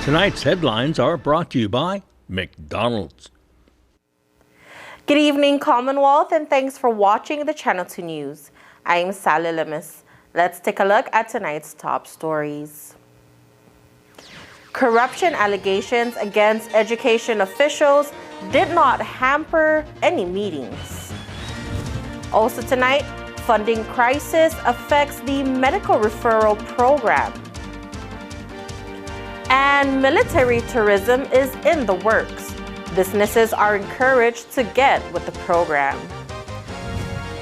Tonight's headlines are brought to you by McDonald's. Good evening, Commonwealth, and thanks for watching the Channel 2 News. I'm Sally Limis. Let's take a look at tonight's top stories. Corruption allegations against education officials did not hamper any meetings. Also tonight, funding crisis affects the medical referral program. And military tourism is in the works. Businesses are encouraged to get with the program.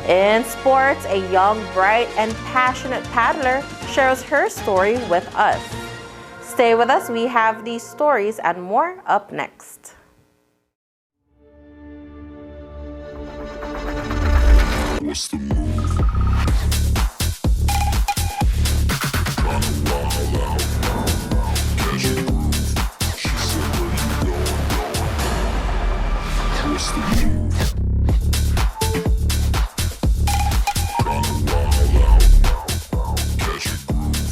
In sports, a young, bright, and passionate paddler shares her story with us. Stay with us, we have these stories and more up next. What's the move? Kinda wild out. Catch a groove. She said, where you going? What's the move? Kinda wild out. Catch a groove.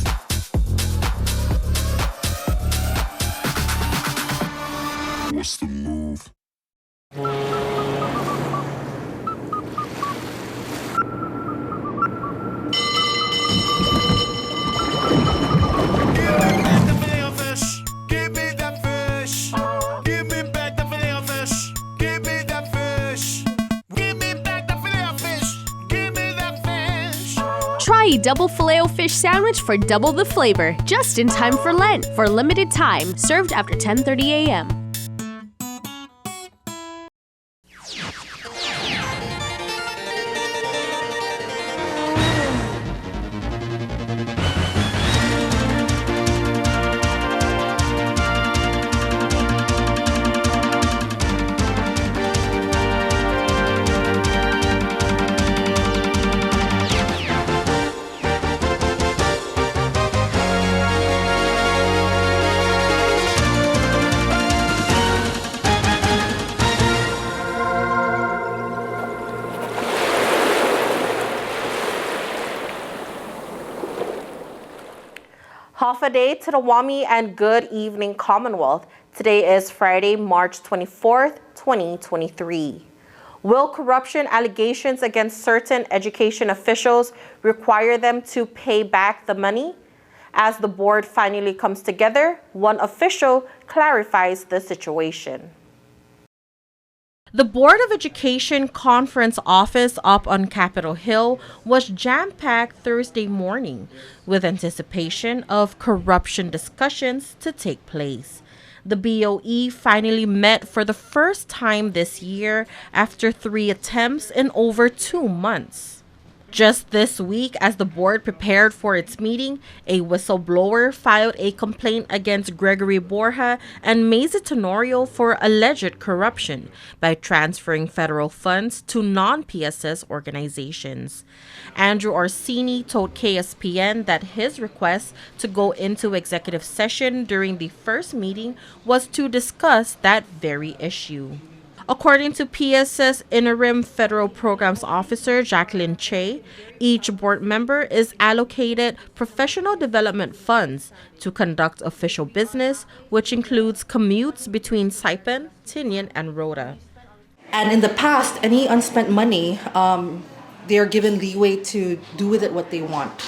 What's the move? Try a double Filet-O-Fish sandwich for double the flavor, just in time for Lent. For limited time, served after 10:30 a.m. Half a day to the Wami and good evening, Commonwealth. Today is Friday, March 24th, 2023. Will corruption allegations against certain education officials require them to pay back the money? As the board finally comes together, one official clarifies the situation. The Board of Education conference office up on Capitol Hill was jam-packed Thursday morning with anticipation of corruption discussions to take place. The BOE finally met for the first time this year after 3 attempts in over 2 months. Just this week, as the board prepared for its meeting, a whistleblower filed a complaint against Gregory Borja and Maisa Tenorio for alleged corruption by transferring federal funds to non-PSS organizations. Andrew Orsini told KSPN that his request to go into executive session during the first meeting was to discuss that very issue. According to PSS Interim Federal Programs Officer Jacqueline Che, each board member is allocated professional development funds to conduct official business, which includes commutes between Saipan, Tinian, and Rhoda. And in the past, any unspent money, they are given leeway to do with it what they want.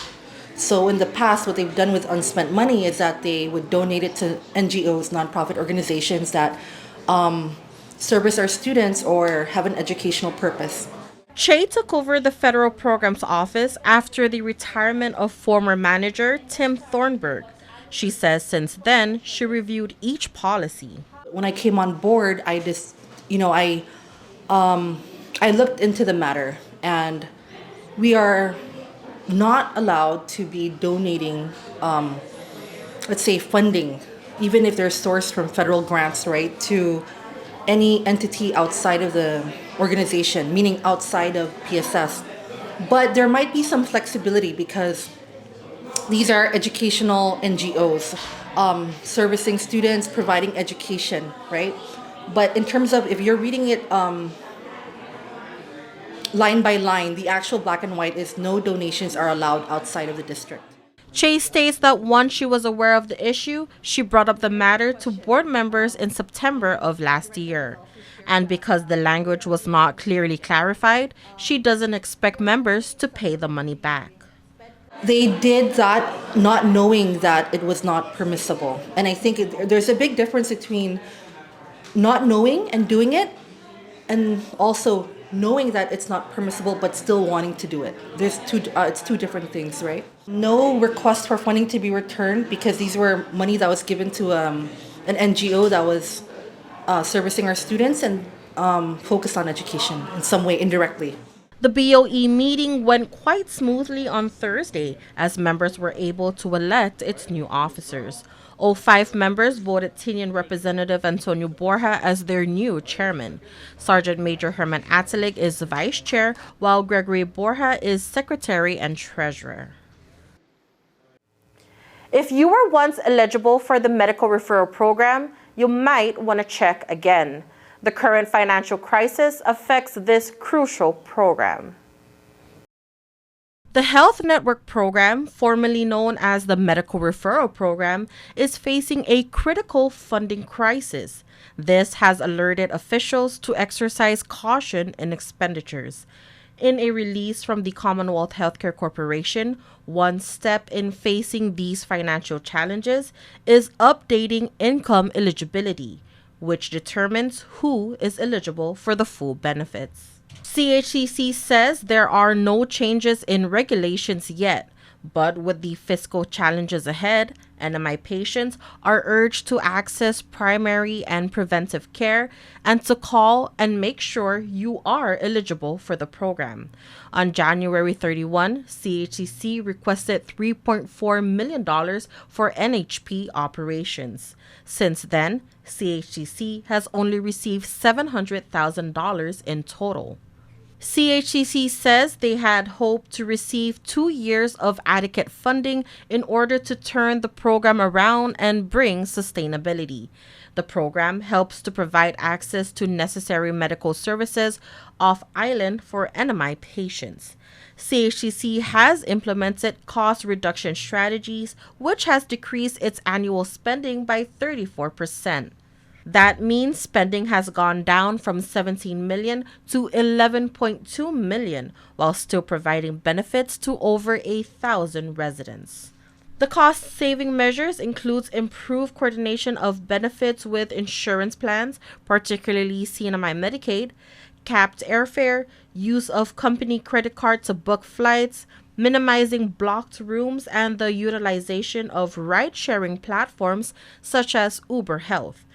So in the past, what they've done with unspent money is that they would donate it to NGOs, nonprofit organizations that service our students or have an educational purpose. Che took over the federal programs office after the retirement of former manager Tim Thornburg. She says since then, she reviewed each policy. When I came on board, I looked into the matter, and we are not allowed to be donating, let's say, funding, even if they're sourced from federal grants, right, to any entity outside of the organization, meaning outside of PSS. But there might be some flexibility because these are educational NGOs, servicing students, providing education, right? But in terms of if you're reading it line by line, the actual black and white is no donations are allowed outside of the district. Chase states that once she was aware of the issue, she brought up the matter to board members in September of last year. And because the language was not clearly clarified, she doesn't expect members to pay the money back. They did that not knowing that it was not permissible. And I think there's a big difference between not knowing and doing it, and also knowing that it's not permissible but still wanting to do it. It's two different things, right? No request for funding to be returned because these were money that was given to an NGO that was servicing our students and focused on education in some way indirectly. The BOE meeting went quite smoothly on Thursday as members were able to elect its new officers. All 5 members voted Tinian Representative Antonio Borja as their new chairman. Sergeant Major Herman Atelig is vice chair, while Gregory Borja is secretary and treasurer. If you were once eligible for the medical referral program, you might want to check again. The current financial crisis affects this crucial program. The Health Network Program, formerly known as the Medical Referral Program, is facing a critical funding crisis. This has alerted officials to exercise caution in expenditures. In a release from the Commonwealth Healthcare Corporation, one step in facing these financial challenges is updating income eligibility, which determines who is eligible for the full benefits. CHCC says there are no changes in regulations yet, but with the fiscal challenges ahead, NMI patients are urged to access primary and preventive care and to call and make sure you are eligible for the program. On January 31, CHCC requested $3.4 million for NHP operations. Since then, CHCC has only received $700,000 in total. CHCC says they had hoped to receive 2 years of adequate funding in order to turn the program around and bring sustainability. The program helps to provide access to necessary medical services off-island for NMI patients. CHCC has implemented cost reduction strategies, which has decreased its annual spending by 34%. That means spending has gone down from $17 million to $11.2 million, while still providing benefits to over 1,000 residents. The cost-saving measures includes improved coordination of benefits with insurance plans, particularly CNMI Medicaid, capped airfare, use of company credit card to book flights, minimizing blocked rooms, and the utilization of ride-sharing platforms such as Uber Health.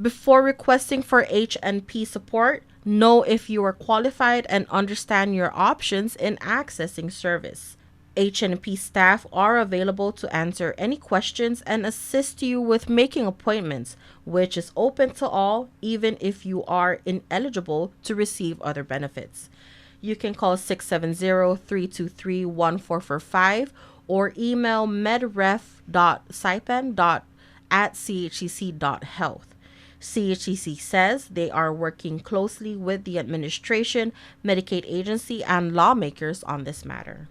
Before requesting for H&P support, know if you are qualified and understand your options in accessing service. H&P staff are available to answer any questions and assist you with making appointments, which is open to all, even if you are ineligible to receive other benefits. You can call 670-323-1445 or email medref.saipan.@chcc.health. CHCC says they are working closely with the administration, Medicaid agency, and lawmakers on this matter.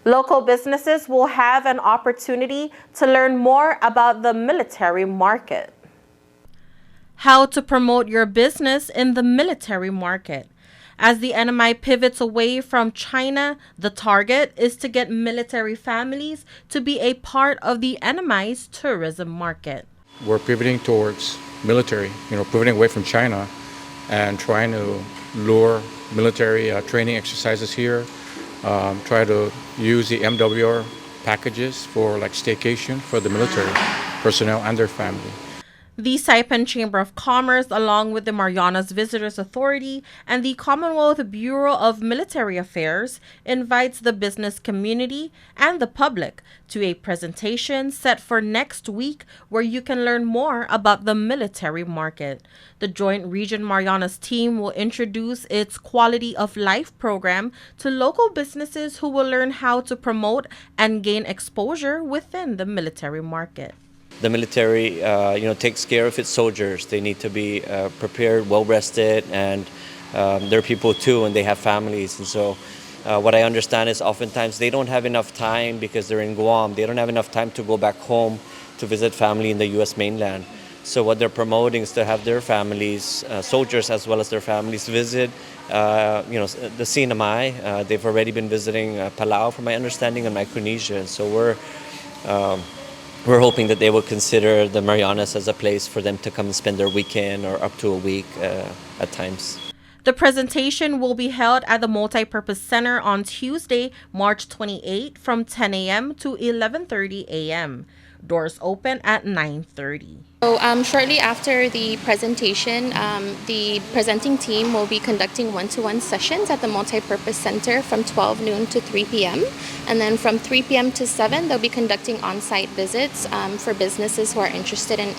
Local businesses will have an opportunity to learn more about the military market. How to promote your business in the military market. As the NMI pivots away from China, the target is to get military families to be a part of the NMI's tourism market. We're pivoting towards military, pivoting away from China and trying to lure military training exercises here, try to use the MWR packages for like staycation for the military personnel and their family. The Saipan Chamber of Commerce, along with the Marianas Visitors Authority and the Commonwealth Bureau of Military Affairs, invites the business community and the public to a presentation set for next week where you can learn more about the military market. The Joint Region Marianas team will introduce its Quality of Life program to local businesses who will learn how to promote and gain exposure within the military market. The military, takes care of its soldiers. They need to be prepared, well rested, and they're people too, and they have families. And so, What I understand is oftentimes they don't have enough time because they're in Guam. They don't have enough time to go back home to visit family in the U.S. mainland. So what they're promoting is to have their families, soldiers as well as their families, visit, the CNMI. They've already been visiting Palau, from my understanding, and Micronesia. So we're hoping that they will consider the Marianas as a place for them to come and spend their weekend or up to a week at times. The presentation will be held at the Multipurpose Center on Tuesday, March 28 from 10 a.m. to 11:30 a.m. Doors open at 9:30. So shortly after the presentation, the presenting team will be conducting one-to-one sessions at the Multipurpose Center from 12 noon to 3 p.m. And then from 3 p.m. to 7, they'll be conducting on-site visits for businesses who are interested in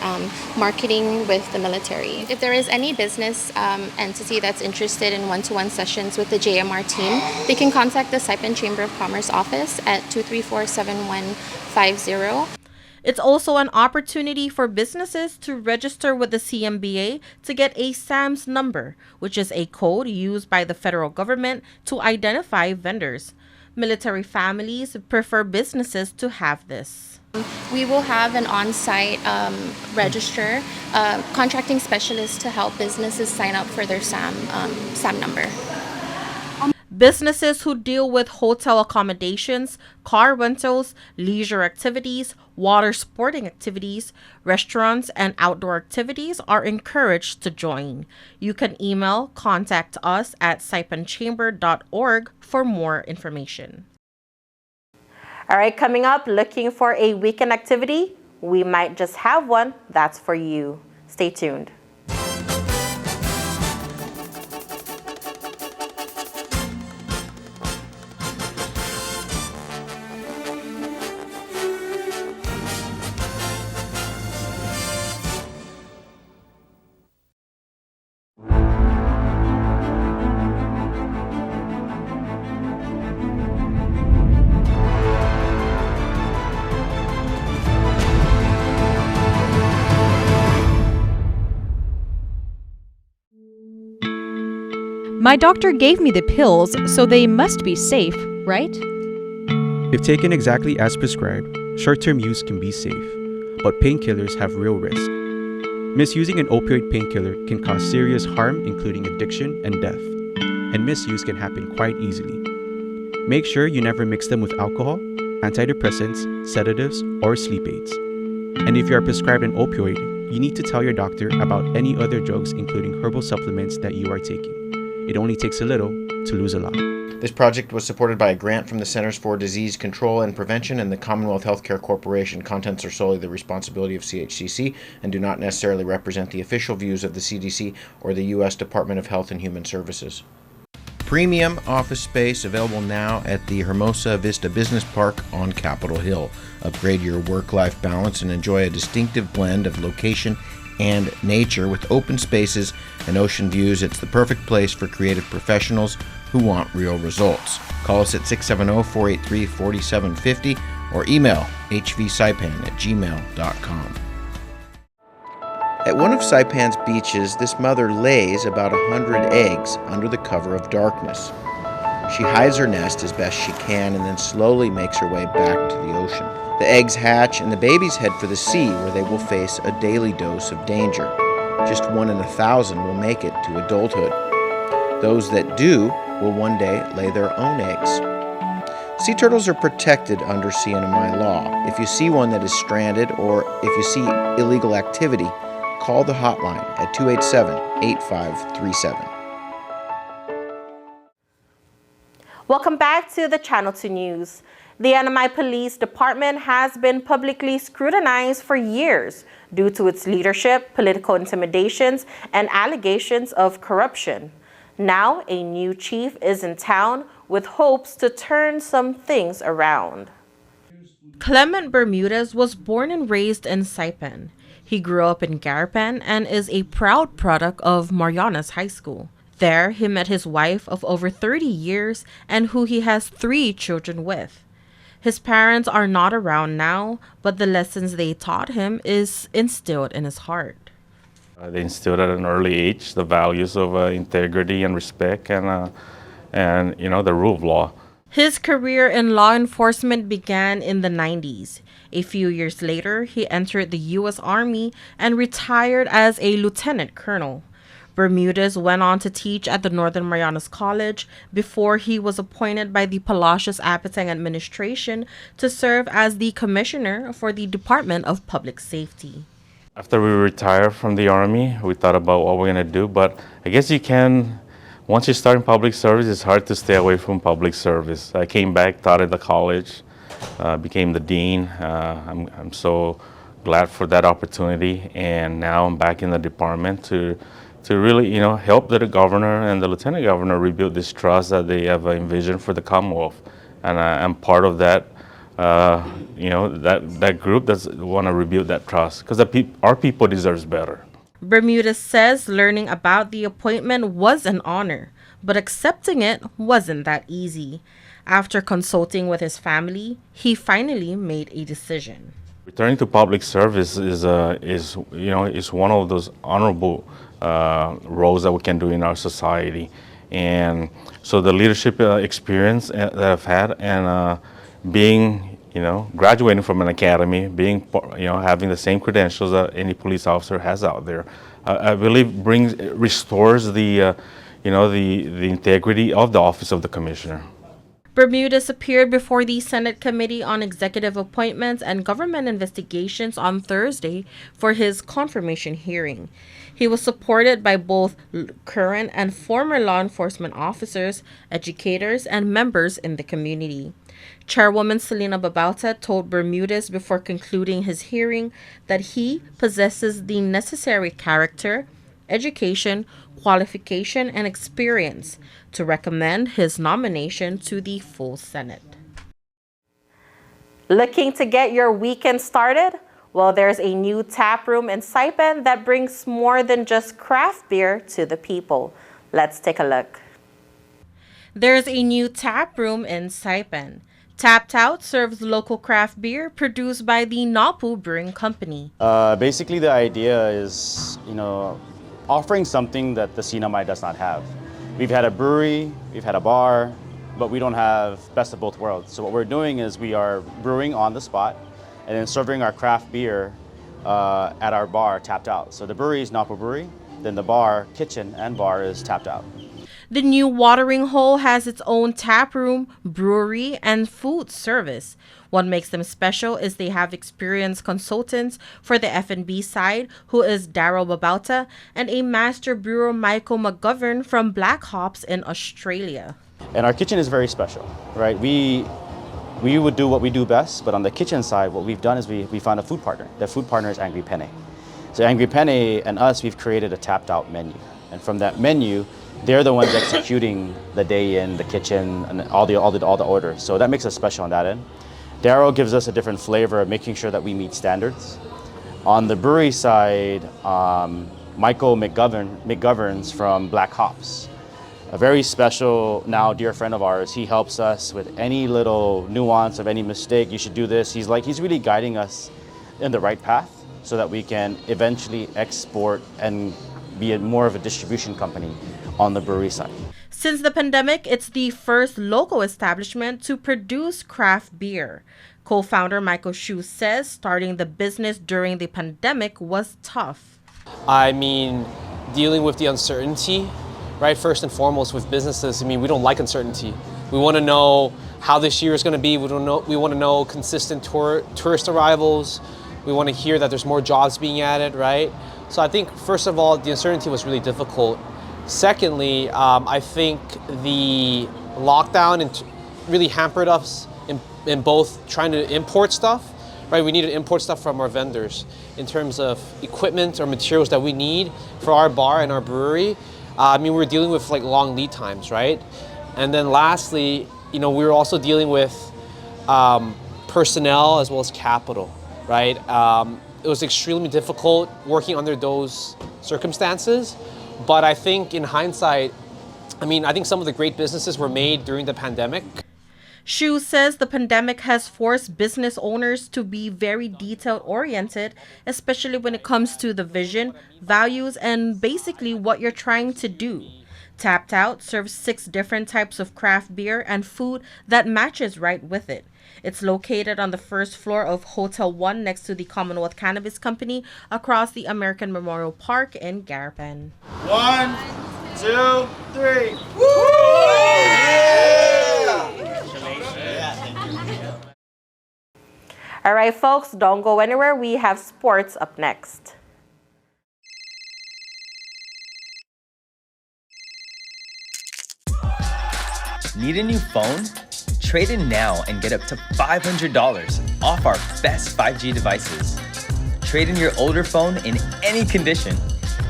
marketing with the military. If there is any business entity that's interested in one-to-one sessions with the JMR team, they can contact the Saipan Chamber of Commerce office at 234-7150. It's also an opportunity for businesses to register with the CMBA to get a SAMS number, which is a code used by the federal government to identify vendors. Military families prefer businesses to have this. We will have an on-site registrar, contracting specialist to help businesses sign up for their SAM number. Businesses who deal with hotel accommodations, car rentals, leisure activities, water sporting activities, restaurants, and outdoor activities are encouraged to join. You can email contact us at saipanchamber.org for more information. All right, coming up, looking for a weekend activity? We might just have one that's for you. Stay tuned. My doctor gave me the pills, so they must be safe, right? If taken exactly as prescribed, short-term use can be safe, but painkillers have real risk. Misusing an opioid painkiller can cause serious harm, including addiction and death, and misuse can happen quite easily. Make sure you never mix them with alcohol, antidepressants, sedatives, or sleep aids. And if you are prescribed an opioid, you need to tell your doctor about any other drugs, including herbal supplements that you are taking. It only takes a little to lose a lot. This project was supported by a grant from the Centers for Disease Control and Prevention and the Commonwealth Healthcare Corporation. Contents are solely the responsibility of CHCC and do not necessarily represent the official views of the CDC or the U.S. Department of Health and Human Services. Premium office space available now at the Hermosa Vista Business Park on Capitol Hill. Upgrade your work-life balance and enjoy a distinctive blend of location and nature with open spaces and ocean views. It's the perfect place for creative professionals who want real results. Call us at 670-483-4750 or email hvsaipan@gmail.com. At one of Saipan's beaches, this mother lays about 100 eggs under the cover of darkness. She hides her nest as best she can and then slowly makes her way back to the ocean. The eggs hatch and the babies head for the sea, where they will face a daily dose of danger. Just 1 in 1,000 will make it to adulthood. Those that do will one day lay their own eggs. Sea turtles are protected under CNMI law. If you see one that is stranded or if you see illegal activity, call the hotline at 287-8537. Welcome back to the Channel 2 News. The Anamai Police Department has been publicly scrutinized for years due to its leadership, political intimidations, and allegations of corruption. Now, a new chief is in town with hopes to turn some things around. Clement Bermudez was born and raised in Saipan. He grew up in Garapan and is a proud product of Marianas High School. There, he met his wife of over 30 years and who he has 3 children with. His parents are not around now, but the lessons they taught him is instilled in his heart. They instilled at an early age the values of integrity and respect and and the rule of law. His career in law enforcement began in the 90s. A few years later, he entered the U.S. Army and retired as a lieutenant colonel. Bermudez went on to teach at the Northern Marianas College before he was appointed by the Palacios Apateng administration to serve as the commissioner for the Department of Public Safety. After we retired from the Army, we thought about what we're going to do, but I guess once you start in public service, it's hard to stay away from public service. I came back, taught at the college, became the dean. I'm so glad for that opportunity, and now I'm back in the department to really, help the governor and the lieutenant governor rebuild this trust that they have envisioned for the Commonwealth. And I'm part of that, that group that's want to rebuild that trust, because our people deserves better. Bermudez says learning about the appointment was an honor, but accepting it wasn't that easy. After consulting with his family, he finally made a decision. Returning to public service is one of those honorable roles that we can do in our society, and so the leadership experience that I've had, and being graduating from an academy, being having the same credentials that any police officer has out there, I believe restores the integrity of the office of the commissioner. Bermudez appeared before the Senate Committee on Executive Appointments and Government Investigations on Thursday for his confirmation hearing. He was supported by both current and former law enforcement officers, educators, and members in the community. Chairwoman Selena Babauta told Bermudez before concluding his hearing that he possesses the necessary character, education, qualification, and experience to recommend his nomination to the full Senate. Looking to get your weekend started? Well, there's a new tap room in Saipan that brings more than just craft beer to the people. Let's take a look. There's a new tap room in Saipan. Tapped Out serves local craft beer produced by the Napu Brewing Company. Basically, the idea is, offering something that the Sinamay does not have. We've had a brewery, we've had a bar, but we don't have best of both worlds. So what we're doing is we are brewing on the spot and then serving our craft beer at our bar, Tapped Out. So the brewery is Napu Brewery, then the bar, kitchen and bar is Tapped Out. The new watering hole has its own tap room, brewery, and food service. What makes them special is they have experienced consultants for the F&B side, who is Daryl Babauta, and a master brewer, Michael McGovern, from Black Hops in Australia. And our kitchen is very special, right? We would do what we do best, but on the kitchen side, what we've done is we found a food partner. The food partner is Angry Penne. So Angry Penne and us, we've created a tapped out menu. And from that menu, they're the ones executing the day in the kitchen and all the orders. So that makes us special on that end. Darrow gives us a different flavor of making sure that we meet standards. On the brewery side, Michael McGoverns from Black Hops, a very special now dear friend of ours. He helps us with any little nuance of any mistake. You should do this. He's really guiding us in the right path so that we can eventually export and be more of a distribution company on the brewery side. Since the pandemic, it's the first local establishment to produce craft beer. Co-founder Michael Hsu says starting the business during the pandemic was tough. I mean, dealing with the uncertainty, right? First and foremost with businesses, we don't like uncertainty. We want to know how this year is going to be. We want to know consistent tourist arrivals. We want to hear that there's more jobs being added, right? So I think, first of all, the uncertainty was really difficult. Secondly, I think the lockdown really hampered us in both trying to import stuff, right? We need to import stuff from our vendors in terms of equipment or materials that we need for our bar and our brewery. We're dealing with long lead times, right? And then lastly, we were also dealing with personnel as well as capital, right? It was extremely difficult working under those circumstances. But I think in hindsight, I think some of the great businesses were made during the pandemic. Hsu says the pandemic has forced business owners to be very detail-oriented, especially when it comes to the vision, values, and basically what you're trying to do. Tapped Out serves 6 different types of craft beer and food that matches right with it. It's located on the first floor of Hotel 1 next to the Commonwealth Cannabis Company across the American Memorial Park in Garapan. 1, 2, 3. All right, folks, don't go anywhere. We have sports up next. Need a new phone? Trade in now and get up to $500 off our best 5G devices. Trade in your older phone in any condition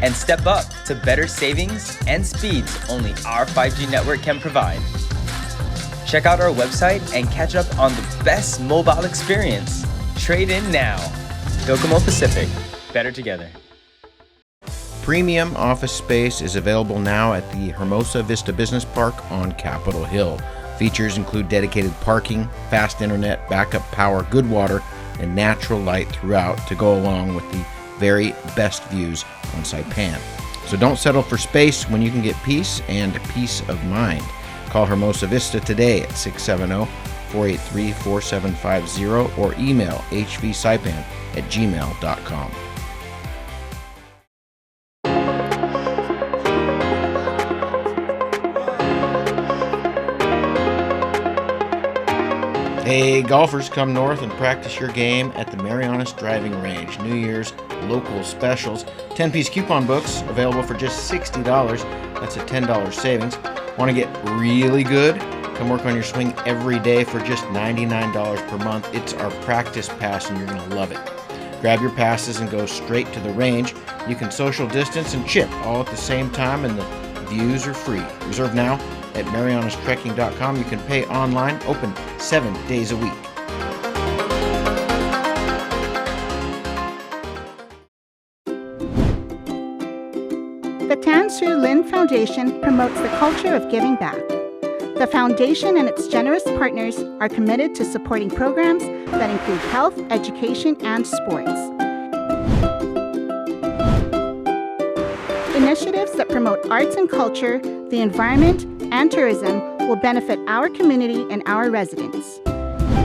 and step up to better savings and speeds only our 5G network can provide. Check out our website and catch up on the best mobile experience. Trade in now. Docomo Pacific. Better together. Premium office space is available now at the Hermosa Vista Business Park on Capitol Hill. Features include dedicated parking, fast internet, backup power, good water, and natural light throughout to go along with the very best views on Saipan. So don't settle for space when you can get peace and peace of mind. Call Hermosa Vista today at 670-483-4750 or email hvsaipan@gmail.com. Hey, golfers, come north and practice your game at the Marianas Driving Range. New Year's local specials. 10-piece coupon books available for just $60. That's a $10 savings. Want to get really good? Come work on your swing every day for just $99 per month. It's our practice pass and you're going to love it. Grab your passes and go straight to the range. You can social distance and chip all at the same time and the views are free. Reserve now at marianastrekking.com. You can pay online, open 7 days a week. The Tan Su Lin Foundation promotes the culture of giving back. The foundation and its generous partners are committed to supporting programs that include health, education, and sports. Initiatives that promote arts and culture, the environment, and tourism will benefit our community and our residents.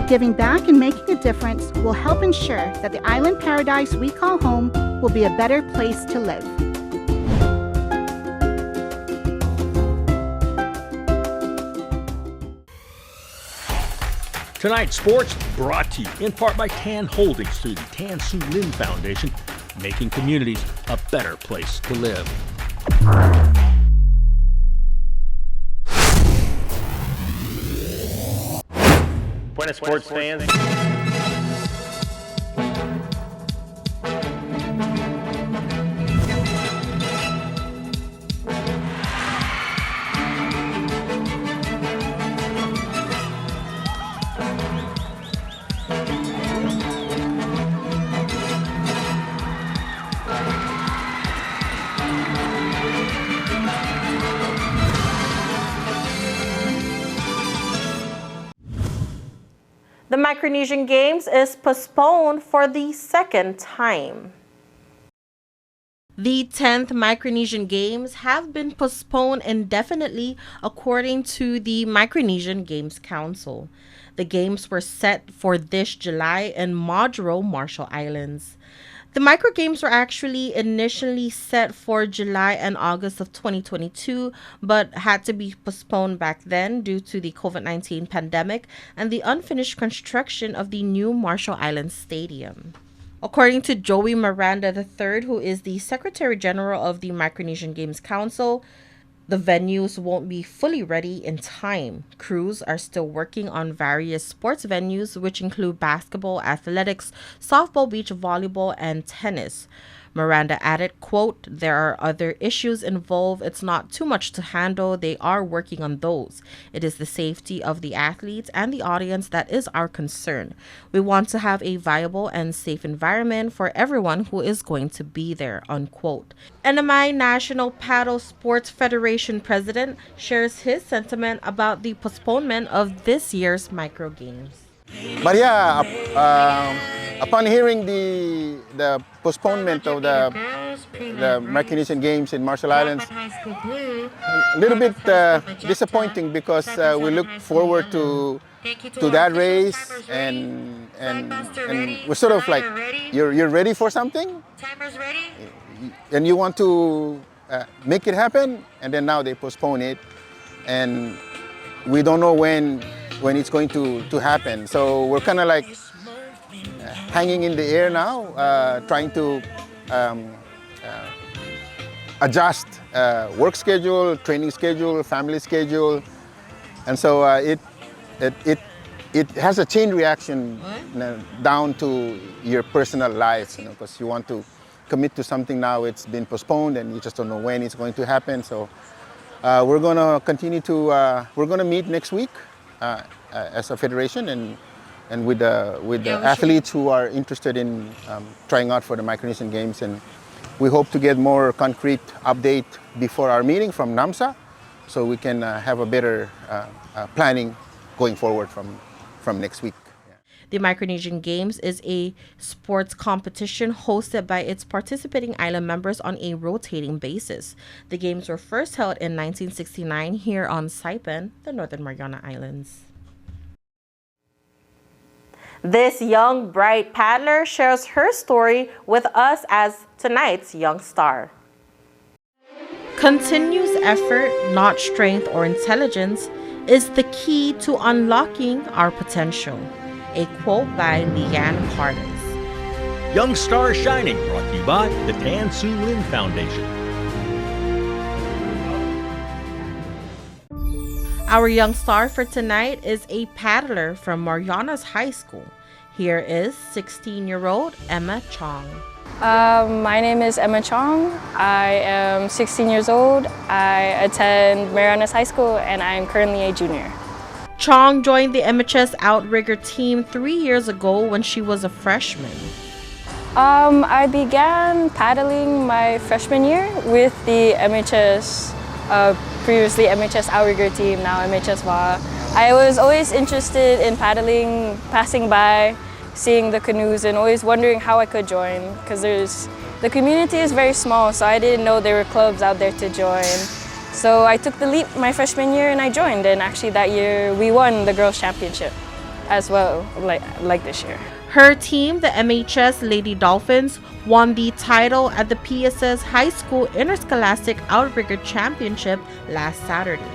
Giving back and making a difference will help ensure that the island paradise we call home will be a better place to live. Tonight's sports brought to you in part by Tan Holdings through the Tan Su Lin Foundation, making communities a better place to live. Buenas sports fans. The Micronesian Games is postponed for the second time. The 10th Micronesian Games have been postponed indefinitely according to the Micronesian Games Council. The games were set for this July in Majuro, Marshall Islands. The Micro Games were actually initially set for July and August of 2022, but had to be postponed back then due to the COVID-19 pandemic and the unfinished construction of the new Marshall Islands Stadium. According to Joey Miranda III, who is the Secretary General of the Micronesian Games Council, the venues won't be fully ready in time. Crews are still working on various sports venues, which include basketball, athletics, softball, beach volleyball, and tennis. Miranda added, quote, "There are other issues involved. It's not too much to handle. They are working on those. It is the safety of the athletes and the audience that is our concern. We want to have a viable and safe environment for everyone who is going to be there," unquote. NMI National Paddle Sports Federation President shares his sentiment about the postponement of this year's Micro Games. But yeah, upon hearing the postponement of the the Micronesian Games in Marshall Islands. A little bit disappointing because we look forward to that race, and we're sort of like, you're ready for something, and you want to make it happen, and then now they postpone it, and we don't know when it's going to happen. So we're kind of like hanging in the air now, trying to adjust work schedule, training schedule, family schedule, and so it has a chain reaction down to your personal life, because you want to commit to something now, it's been postponed, and you just don't know when it's going to happen. So we're going to continue to we're going to meet next week as a federation and with the athletes who are interested in trying out for the Micronesian Games, and we hope to get more concrete update before our meeting from NAMSA, so we can have a better planning going forward from next week. The Micronesian Games is a sports competition hosted by its participating island members on a rotating basis. The games were first held in 1969 here on Saipan, the Northern Mariana Islands. This young, bright paddler shares her story with us as tonight's young star. Continuous effort, not strength or intelligence, is the key to unlocking our potential. A quote by Leanne Cardes. Young Star Shining, brought to you by the Tan Su Lin Foundation. Our young star for tonight is a paddler from Marianas High School. Here is 16-year-old Emma Chong. My name is Emma Chong. I am 16 years old. I attend Marianas High School and I am currently a junior. Chong joined the MHS Outrigger team 3 years ago when she was a freshman. I began paddling my freshman year with the MHS, previously MHS Outrigger team, now MHS VA. I was always interested in paddling, passing by, seeing the canoes, and always wondering how I could join, because the community is very small, so I didn't know there were clubs out there to join. So I took the leap my freshman year and I joined, and actually that year we won the girls' championship as well, like this year. Her team, the MHS Lady Dolphins, won the title at the PSS High School Interscholastic Outrigger Championship last Saturday.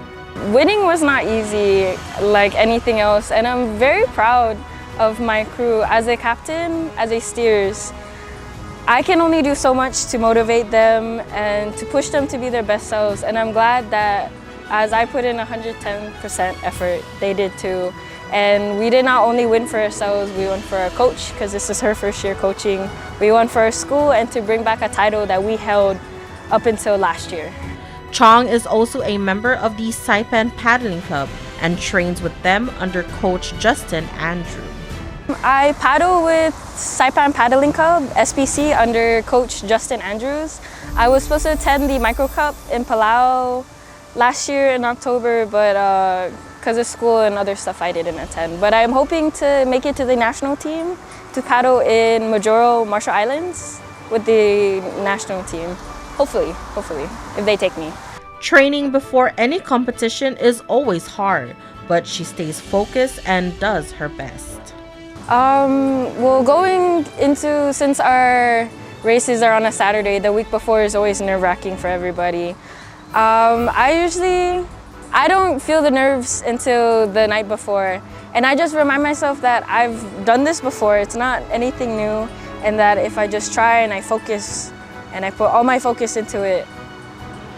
Winning was not easy like anything else, and I'm very proud of my crew. As a captain, as a steers, I can only do so much to motivate them and to push them to be their best selves, and I'm glad that as I put in 110% effort, they did too. And we did not only win for ourselves, we won for our coach, because this is her first year coaching. We won for our school and to bring back a title that we held up until last year. Chong is also a member of the Saipan Paddling Club and trains with them under Coach Justin Andrew. I paddle with Saipan Paddling Club, SPC, under Coach Justin Andrews. I was supposed to attend the Micro Cup in Palau last year in October, but because of school and other stuff I didn't attend. But I'm hoping to make it to the national team to paddle in Majuro, Marshall Islands with the national team. Hopefully, if they take me. Training before any competition is always hard, but she stays focused and does her best. Well, going into, since our races are on a Saturday, the week before is always nerve-wracking for everybody. I don't feel the nerves until the night before, and I just remind myself that I've done this before, it's not anything new, and that if I just try and I focus and I put all my focus into it,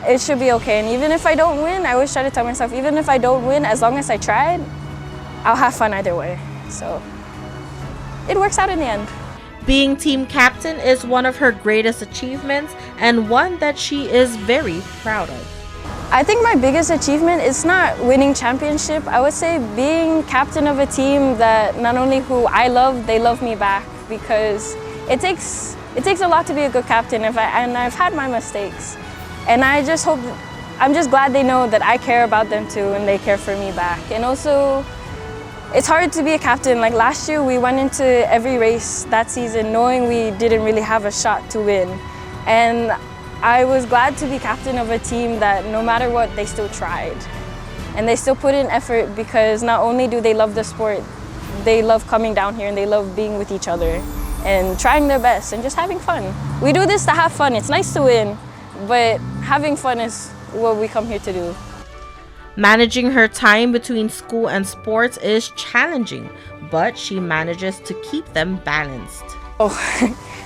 it should be okay. And even if I don't win, I always try to tell myself, even if I don't win, as long as I tried, I'll have fun either way. So it works out in the end. Being team captain is one of her greatest achievements and one that she is very proud of. I think my biggest achievement is not winning championship. I would say being captain of a team that not only who I love, they love me back, because it takes a lot to be a good captain, and I've had my mistakes. And I just hope, I'm just glad they know that I care about them too and they care for me back. And also, it's hard to be a captain. Like last year, we went into every race that season knowing we didn't really have a shot to win. And I was glad to be captain of a team that no matter what, they still tried. And they still put in effort because not only do they love the sport, they love coming down here and they love being with each other and trying their best and just having fun. We do this to have fun. It's nice to win, but having fun is what we come here to do. Managing her time between school and sports is challenging, but she manages to keep them balanced. Oh,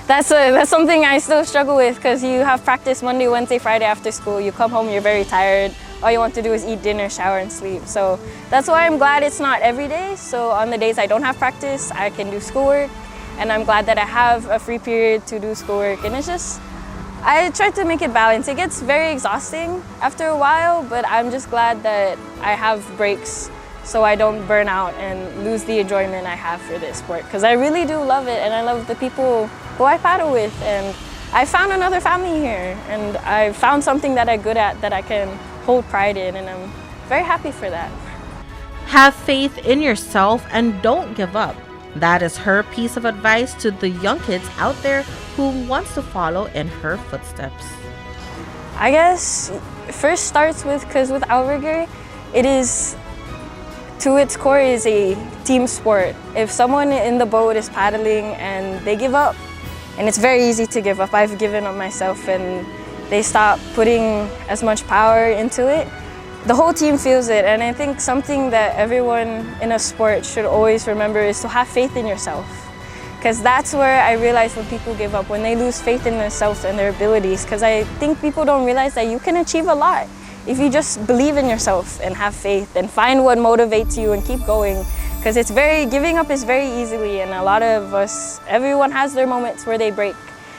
that's something I still struggle with because you have practice Monday, Wednesday, Friday after school. You come home, you're very tired. All you want to do is eat dinner, shower, and sleep. So that's why I'm glad it's not every day. So on the days I don't have practice, I can do schoolwork. And I'm glad that I have a free period to do schoolwork. And it's just, I try to make it balanced. It gets very exhausting after a while, but I'm just glad that I have breaks so I don't burn out and lose the enjoyment I have for this sport. Because I really do love it, and I love the people who I paddle with. And I found another family here, and I found something that I'm good at that I can hold pride in, and I'm very happy for that. Have faith in yourself and don't give up. That is her piece of advice to the young kids out there who wants to follow in her footsteps. I guess first starts with, because with outrigger, it is, to its core, is a team sport. If someone in the boat is paddling and they give up, and it's very easy to give up, I've given up myself, and they stop putting as much power into it, the whole team feels it. And I think something that everyone in a sport should always remember is to have faith in yourself. Because that's where I realize when people give up, when they lose faith in themselves and their abilities. Because I think people don't realize that you can achieve a lot if you just believe in yourself and have faith and find what motivates you and keep going. Because it's giving up is very easily, and a lot of us, everyone has their moments where they break.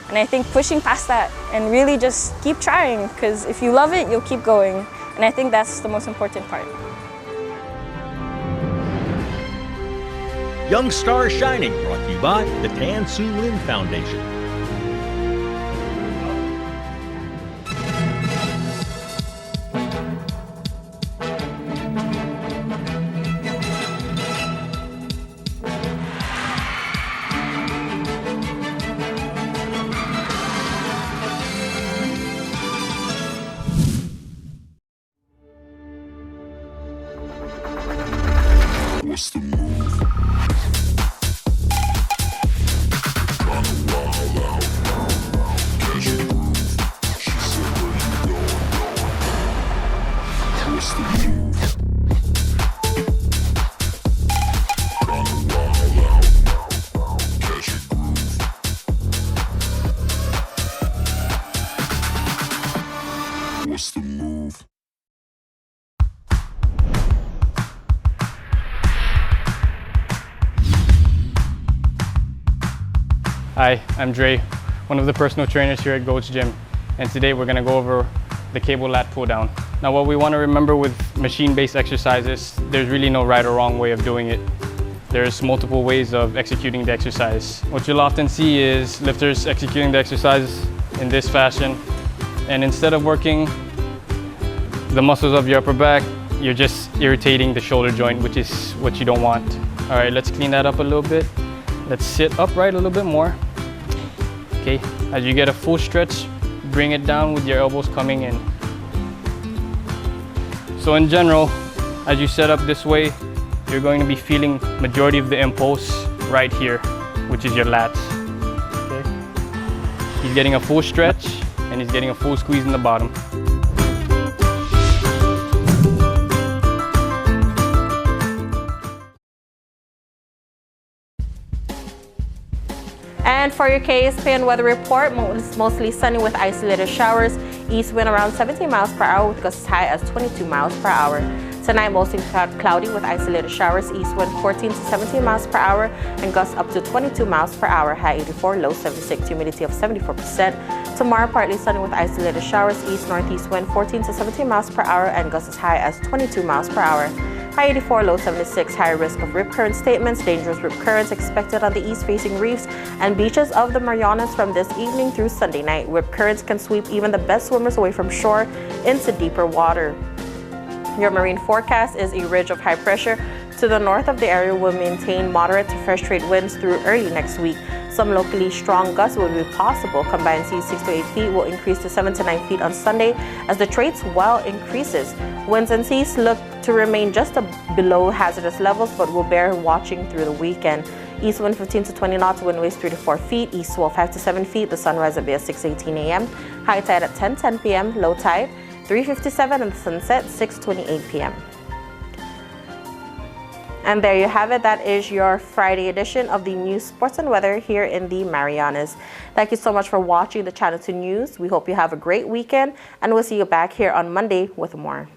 And I think pushing past that and really just keep trying, because if you love it, you'll keep going. And I think that's the most important part. Young Star Shining, brought to you by the Tan Su Lin Foundation. What's the move? Kinda wild out. Catch a groove. She said, where you going? What's the move? Kinda wild out. Catch a groove. What's the move? Hi, I'm Dre, one of the personal trainers here at Goat's Gym, and today we're going to go over the cable lat pull down. Now what we want to remember with machine-based exercises, there's really no right or wrong way of doing it. There's multiple ways of executing the exercise. What you'll often see is lifters executing the exercise in this fashion, and instead of working the muscles of your upper back, you're just irritating the shoulder joint, which is what you don't want. All right, let's clean that up a little bit. Let's sit upright a little bit more. Okay, as you get a full stretch, bring it down with your elbows coming in. So in general, as you set up this way, you're going to be feeling majority of the impulse right here, which is your lats. Okay. He's getting a full stretch and he's getting a full squeeze in the bottom. And for your KSPN weather report, mostly sunny with isolated showers. East wind around 17 miles per hour with gusts as high as 22 miles per hour. Tonight, mostly cloudy with isolated showers. East wind 14 to 17 miles per hour and gusts up to 22 miles per hour. High 84, low 76, humidity of 74%. Tomorrow, partly sunny with isolated showers. East-northeast wind 14 to 17 miles per hour and gusts as high as 22 miles per hour. High 84, low 76, high risk of rip current statements. Dangerous rip currents expected on the east-facing reefs and beaches of the Marianas from this evening through Sunday night. Rip currents can sweep even the best swimmers away from shore into deeper water. Your marine forecast is a ridge of high pressure to to the north of the area will maintain moderate to fresh trade winds through early next week. Some locally strong gusts will be possible. Combined seas 6 to 8 feet will increase to 7 to 9 feet on Sunday as the trade swell increases. Winds and seas look to remain just below hazardous levels but will bear watching through the weekend. East wind 15 to 20 knots, wind waves 3 to 4 feet. East swell 5 to 7 feet. The sunrise will be at 6:18 a.m. High tide at 10:10 p.m. Low tide 3:57 and the sunset 6:28 p.m. And there you have it. That is your Friday edition of the news, sports, and weather here in the Marianas. Thank you so much for watching the Channel 2 News. We hope you have a great weekend, and we'll see you back here on Monday with more.